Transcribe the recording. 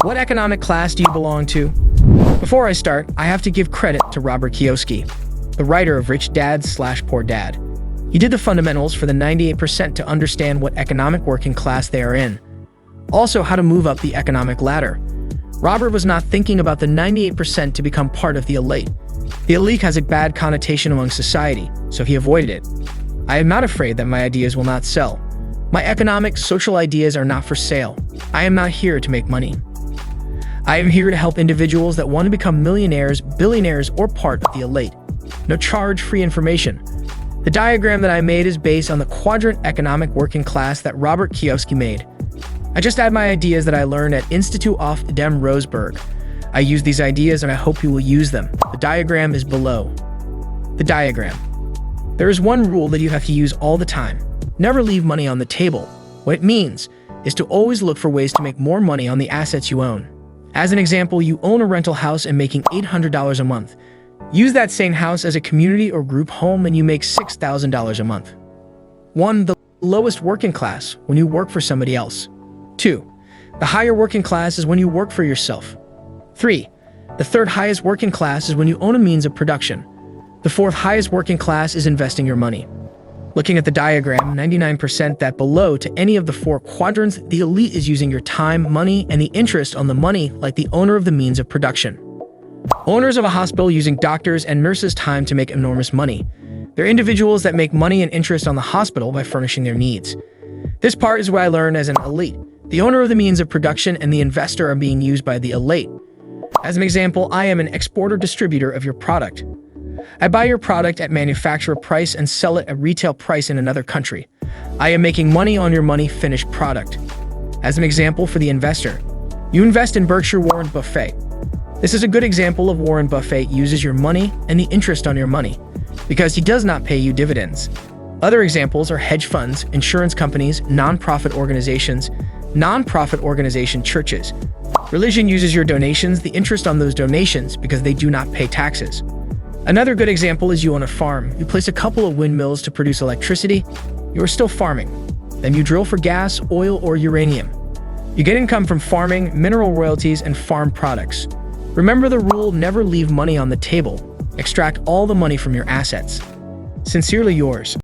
What economic class do you belong to? Before I start, I have to give credit to Robert Kiyosaki, the writer of Rich Dad/Poor Dad. He did the fundamentals for the 98% to understand what economic working class they are in. Also, how to move up the economic ladder. Robert was not thinking about the 98% to become part of the elite. The elite has a bad connotation among society, so he avoided it. I am not afraid that my ideas will not sell. My economic, social ideas are not for sale. I am not here to make money. I am here to help individuals that want to become millionaires, billionaires, or part of the elite. No charge, free information. The diagram that I made is based on the quadrant economic working class that Robert Kiyosaki made. I just add my ideas that I learned at Institute of dem Roseburg. I use these ideas and I hope you will use them. The diagram is below. The diagram. There is one rule that you have to use all the time. Never leave money on the table. What it means is to always look for ways to make more money on the assets you own. As an example, you own a rental house and making $800 a month. Use that same house as a community or group home and you make $6,000 a month. 1. The lowest working class, when you work for somebody else. 2. The higher working class is when you work for yourself. 3. The third highest working class is when you own a means of production. The fourth highest working class is investing your money. Looking at the diagram, 99% that below to any of the four quadrants, the elite is using your time, money, and the interest on the money like the owner of the means of production. Owners of a hospital using doctors' and nurses' time to make enormous money. They're individuals that make money and interest on the hospital by furnishing their needs. This part is what I learned as an elite. The owner of the means of production and the investor are being used by the elite. As an example, I am an exporter-distributor of your product. I buy your product at manufacturer price and sell it at retail price in another country. I am making money on your money finished product. As an example for the investor, you invest in Berkshire Warren Buffett. This is a good example of Warren Buffett uses your money and the interest on your money because he does not pay you dividends. Other examples are hedge funds, insurance companies, non-profit organizations, churches. Religion uses your donations, the interest on those donations because they do not pay taxes. Another good example is you own a farm. You place a couple of windmills to produce electricity. You are still farming. Then you drill for gas, oil, or uranium. You get income from farming, mineral royalties, and farm products. Remember the rule, never leave money on the table. Extract all the money from your assets. Sincerely yours.